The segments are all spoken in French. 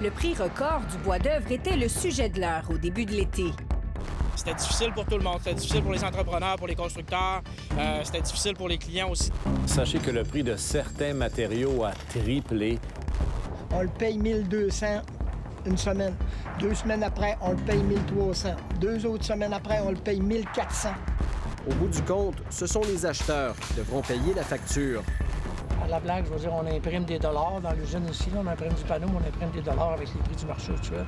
Le prix record du bois d'œuvre était le sujet de l'heure au début de l'été. C'était difficile pour tout le monde. C'était difficile pour les entrepreneurs, pour les constructeurs. C'était difficile pour les clients aussi. Sachez que le prix de certains matériaux a triplé. On le paye 1200 une semaine. 2 semaines après, on le paye 1300. 2 autres semaines après, on le paye 1400. Au bout du compte, ce sont les acheteurs qui devront payer la facture. À la blague, je veux dire, on imprime des dollars. Dans l'usine ici, là, on imprime du panneau, on imprime des dollars avec les prix du marché actuel.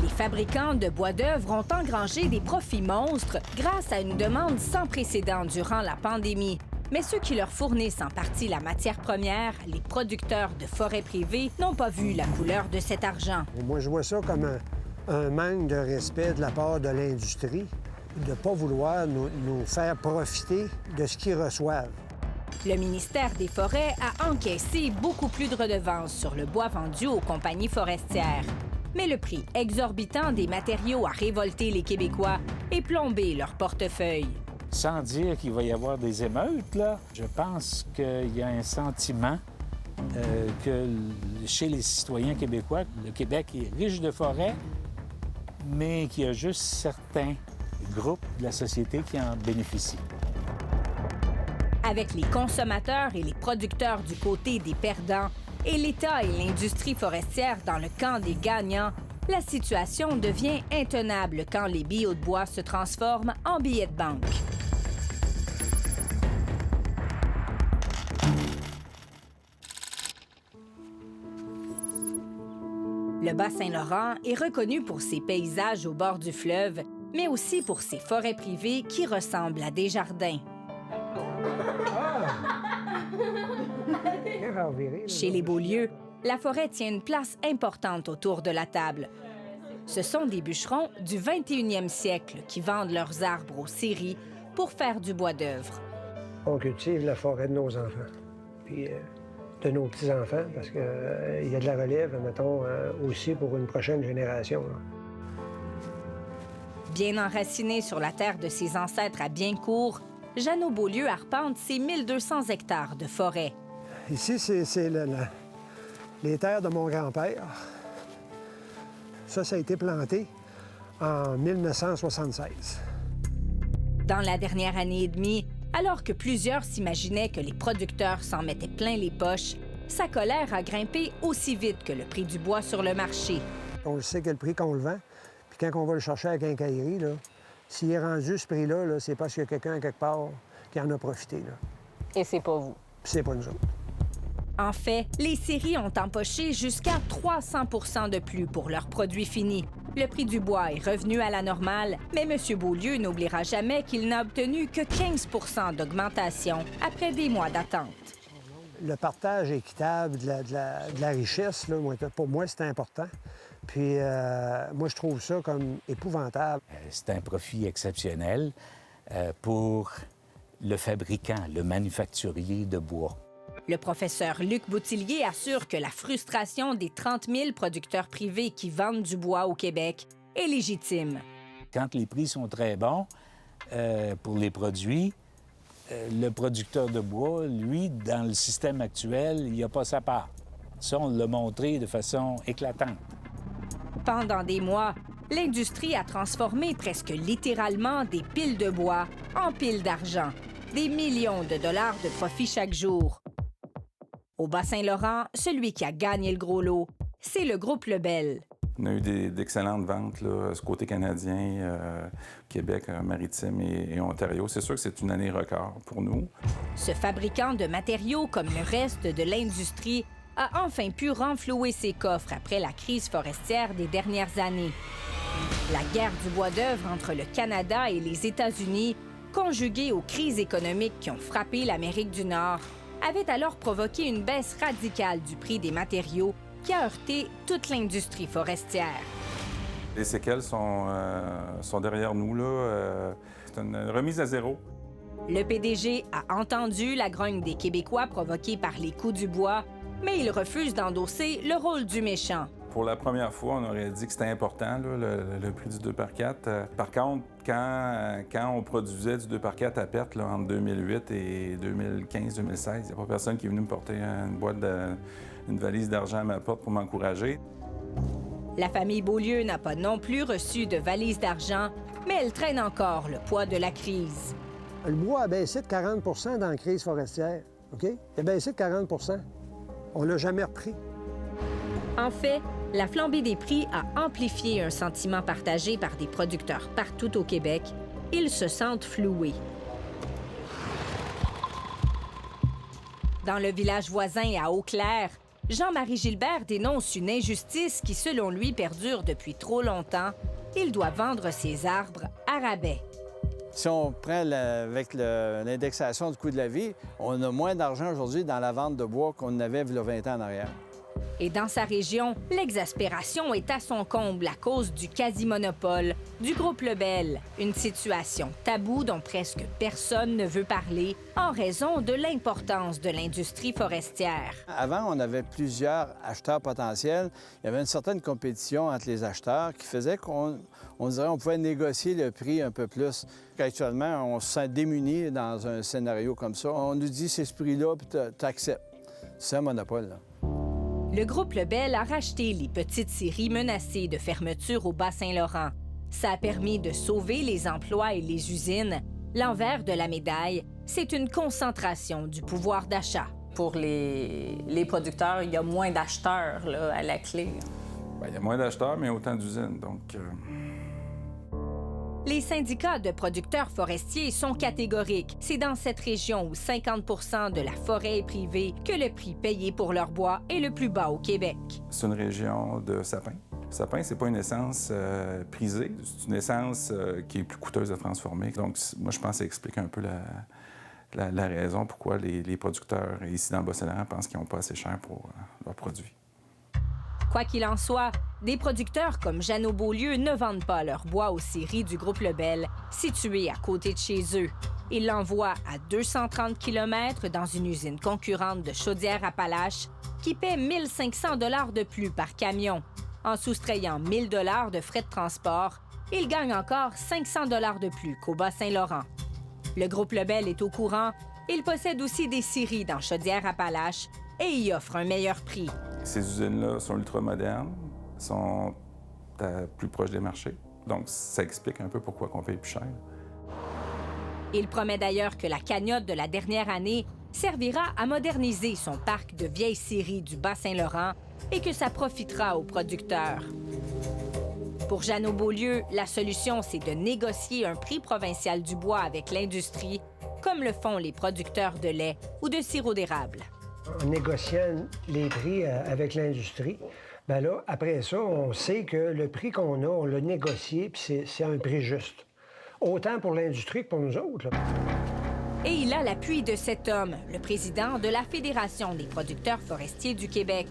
Les fabricants de bois d'œuvre ont engrangé des profits monstres grâce à une demande sans précédent durant la pandémie. Mais ceux qui leur fournissent en partie la matière première, les producteurs de forêts privées, n'ont pas vu la couleur de cet argent. Moi, je vois ça comme un manque de respect de la part de l'industrie, de ne pas vouloir nous faire profiter de ce qu'ils reçoivent. Le ministère des Forêts a encaissé beaucoup plus de redevances sur le bois vendu aux compagnies forestières. Mais le prix exorbitant des matériaux a révolté les Québécois et plombé leur portefeuille. Sans dire qu'il va y avoir des émeutes, là, je pense qu'il y a un sentiment que chez les citoyens québécois, le Québec est riche de forêts, mais qu'il y a juste certains groupes de la société qui en bénéficient. Avec les consommateurs et les producteurs du côté des perdants et l'État et l'industrie forestière dans le camp des gagnants, la situation devient intenable quand les billots de bois se transforment en billets de banque. Le Bas-Saint-Laurent est reconnu pour ses paysages au bord du fleuve, mais aussi pour ses forêts privées qui ressemblent à des jardins. Chez les Beaulieu, la forêt tient une place importante autour de la table. Ce sont des bûcherons du 21e siècle qui vendent leurs arbres aux scieries pour faire du bois d'œuvre. On cultive la forêt de nos enfants, puis de nos petits-enfants, parce qu'il y a de la relève, mettons, aussi pour une prochaine génération. Là. Bien enraciné sur la terre de ses ancêtres à Biencourt, Jeannot Beaulieu arpente ses 1200 hectares de forêt. Ici, c'est les terres de mon grand-père. Ça a été planté en 1976. Dans la dernière année et demie, alors que plusieurs s'imaginaient que les producteurs s'en mettaient plein les poches, sa colère a grimpé aussi vite que le prix du bois sur le marché. On le sait quel prix qu'on le vend, puis quand on va le chercher à la quincaillerie, là, s'il est rendu ce prix-là, -là, c'est parce qu'il y a quelqu'un quelque part qui en a profité. Là. Et c'est pas vous. Puis c'est pas nous autres. En fait, les scieries ont empoché jusqu'à 300 % de plus pour leurs produits finis. Le prix du bois est revenu à la normale, mais M. Beaulieu n'oubliera jamais qu'il n'a obtenu que 15 % d'augmentation après des mois d'attente. Le partage équitable de la richesse, là, pour moi, c'est important. Puis moi, je trouve ça comme épouvantable. C'est un profit exceptionnel pour le fabricant, le manufacturier de bois. Le professeur Luc Boutillier assure que la frustration des 30 000 producteurs privés qui vendent du bois au Québec est légitime. Quand les prix sont très bons pour les produits, le producteur de bois, lui, dans le système actuel, il n'a pas sa part. Ça, on l'a montré de façon éclatante. Pendant des mois, l'industrie a transformé presque littéralement des piles de bois en piles d'argent. Des millions de dollars de profit chaque jour. Au Bas-Saint-Laurent, celui qui a gagné le gros lot, c'est le groupe Lebel. On a eu d'excellentes ventes là, ce côté canadien, Québec, Maritime et Ontario. C'est sûr que c'est une année record pour nous. Ce fabricant de matériaux, comme le reste de l'industrie, a enfin pu renflouer ses coffres après la crise forestière des dernières années. La guerre du bois d'œuvre entre le Canada et les États-Unis, conjuguée aux crises économiques qui ont frappé l'Amérique du Nord, avait alors provoqué une baisse radicale du prix des matériaux qui a heurté toute l'industrie forestière. Les séquelles sont derrière nous, là. C'est une remise à zéro. Le PDG a entendu la grogne des Québécois provoquée par les coûts du bois, mais il refuse d'endosser le rôle du méchant. Pour la première fois, on aurait dit que c'était important, là, le prix du 2 par 4. Par contre, quand on produisait du 2 par 4 à perte là, entre 2008 et 2015-2016, il n'y a pas personne qui est venu me porter une valise d'argent à ma porte pour m'encourager. La famille Beaulieu n'a pas non plus reçu de valise d'argent, mais elle traîne encore le poids de la crise. Le bois a baissé de 40 dans la crise forestière. OK? Il a baissé de 40 On l'a jamais repris. En fait, la flambée des prix a amplifié un sentiment partagé par des producteurs partout au Québec. Ils se sentent floués. Dans le village voisin à Eau-Claire, Jean-Marie Gilbert dénonce une injustice qui, selon lui, perdure depuis trop longtemps. Il doit vendre ses arbres à rabais. Si on prend avec l'indexation du coût de la vie, on a moins d'argent aujourd'hui dans la vente de bois qu'on avait il y a 20 ans en arrière. Et dans sa région, l'exaspération est à son comble à cause du quasi-monopole du groupe Lebel, une situation taboue dont presque personne ne veut parler en raison de l'importance de l'industrie forestière. Avant, on avait plusieurs acheteurs potentiels. Il y avait une certaine compétition entre les acheteurs qui faisait qu'on dirait qu'on pouvait négocier le prix un peu plus. Actuellement, on se sent démuni dans un scénario comme ça. On nous dit c'est ce prix-là, puis tu acceptes. C'est un monopole, là. Le groupe Lebel a racheté les petites scieries menacées de fermeture au Bas-Saint-Laurent. Ça a permis de sauver les emplois et les usines. L'envers de la médaille, c'est une concentration du pouvoir d'achat. Pour les producteurs, il y a moins d'acheteurs là, à la clé. Bien, il y a moins d'acheteurs, mais autant d'usines. Donc, Les syndicats de producteurs forestiers sont catégoriques. C'est dans cette région où 50 de la forêt est privée que le prix payé pour leur bois est le plus bas au Québec. c'est une région de sapins. Le sapin, c'est pas une essence prisée. C'est une essence qui est plus coûteuse à transformer. Donc, moi, je pense que ça explique un peu la raison pourquoi les producteurs ici dans le Bas-Saint-Laurent pensent qu'ils n'ont pas assez cher pour leurs produits. Quoi qu'il en soit, des producteurs comme Jeannot Beaulieu ne vendent pas leur bois aux scieries du groupe Lebel, situé à côté de chez eux. Ils l'envoient à 230 km dans une usine concurrente de Chaudière-Appalaches qui paie 1 500 $ de plus par camion. En soustrayant 1 000 $ de frais de transport, ils gagnent encore 500 $ de plus qu'au Bas-Saint-Laurent. Le groupe Lebel est au courant. Il possède aussi des scieries dans Chaudière-Appalaches et y offre un meilleur prix. Ces usines-là sont ultra-modernes, sont plus proches des marchés. Donc, ça explique un peu pourquoi on paye plus cher. Il promet d'ailleurs que la cagnotte de la dernière année servira à moderniser son parc de vieilles scieries du Bas-Saint-Laurent et que ça profitera aux producteurs. Pour Jeannot Beaulieu, la solution, c'est de négocier un prix provincial du bois avec l'industrie, comme le font les producteurs de lait ou de sirop d'érable. En négociant les prix avec l'industrie, bien là, après ça, on sait que le prix qu'on a, on l'a négocié, puis c'est un prix juste. Autant pour l'industrie que pour nous autres, là. Et il a l'appui de cet homme, le président de la Fédération des producteurs forestiers du Québec.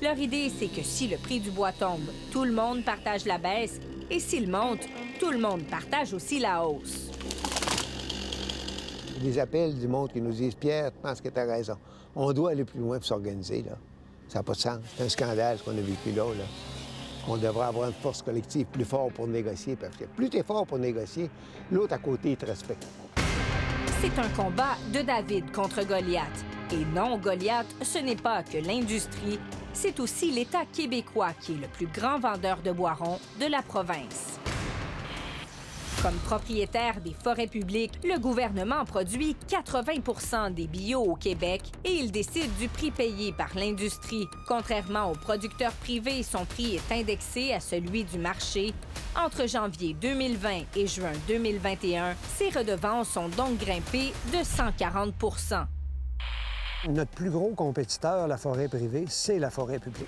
Leur idée, c'est que si le prix du bois tombe, tout le monde partage la baisse, et s'il monte, tout le monde partage aussi la hausse. Des appels du monde qui nous disent « Pierre, je pense que tu as raison. On doit aller plus loin pour s'organiser, là. Ça n'a pas de sens. C'est un scandale, ce qu'on a vécu là. On devrait avoir une force collective plus forte pour négocier, parce que plus tu es fort pour négocier, l'autre à côté, il te respecte. C'est un combat de David contre Goliath. Et non, Goliath, ce n'est pas que l'industrie, c'est aussi l'État québécois qui est le plus grand vendeur de bois-ronds de la province. Comme propriétaire des forêts publiques, le gouvernement produit 80 des bio au Québec et il décide du prix payé par l'industrie. Contrairement aux producteurs privés, son prix est indexé à celui du marché. Entre janvier 2020 et juin 2021, ces redevances ont donc grimpé de 140 %. Notre plus gros compétiteur, la forêt privée, c'est la forêt publique.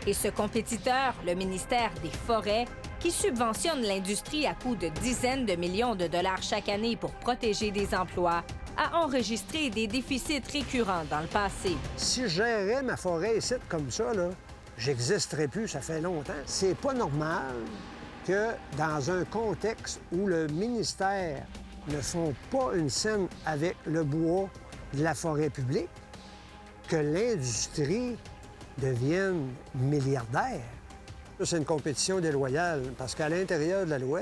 Et ce compétiteur, le ministère des Forêts, qui subventionne l'industrie à coût de dizaines de millions de dollars chaque année pour protéger des emplois, a enregistré des déficits récurrents dans le passé. Si je gérais ma forêt ici comme ça, là, j'existerais plus, ça fait longtemps. C'est pas normal que dans un contexte où le ministère ne font pas une scène avec le bois de la forêt publique, que l'industrie devienne milliardaire. C'est une compétition déloyale parce qu'à l'intérieur de la loi,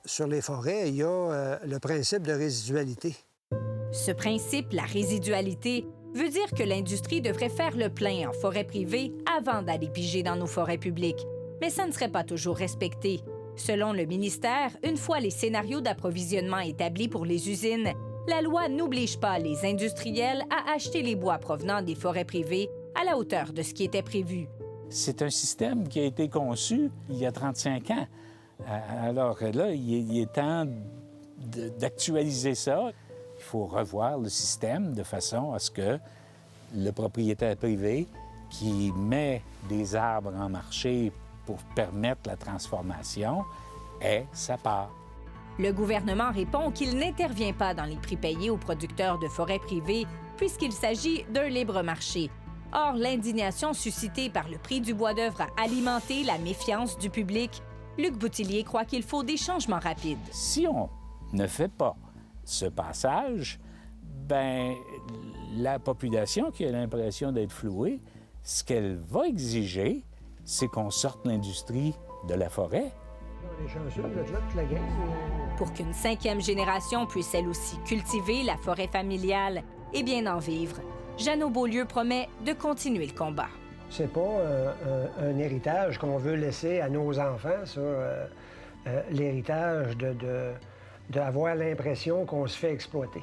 sur les forêts, il y a le principe de résidualité. Ce principe, la résidualité, veut dire que l'industrie devrait faire le plein en forêt privée avant d'aller piger dans nos forêts publiques. Mais ça ne serait pas toujours respecté. Selon le ministère, une fois les scénarios d'approvisionnement établis pour les usines, la loi n'oblige pas les industriels à acheter les bois provenant des forêts privées à la hauteur de ce qui était prévu. C'est un système qui a été conçu il y a 35 ans. Alors là, il est temps d'actualiser ça. Il faut revoir le système de façon à ce que le propriétaire privé qui met des arbres en marché pour permettre la transformation ait sa part. Le gouvernement répond qu'il n'intervient pas dans les prix payés aux producteurs de forêts privées puisqu'il s'agit d'un libre marché. Or, l'indignation suscitée par le prix du bois d'œuvre a alimenté la méfiance du public. Luc Boutillier croit qu'il faut des changements rapides. Si on ne fait pas ce passage, bien, la population qui a l'impression d'être flouée, ce qu'elle va exiger, c'est qu'on sorte l'industrie de la forêt. Pour qu'une 5e génération puisse elle aussi cultiver la forêt familiale et bien en vivre, Jeannot Beaulieu promet de continuer le combat. C'est pas un héritage qu'on veut laisser à nos enfants, ça. L'héritage d'avoir l'impression qu'on se fait exploiter.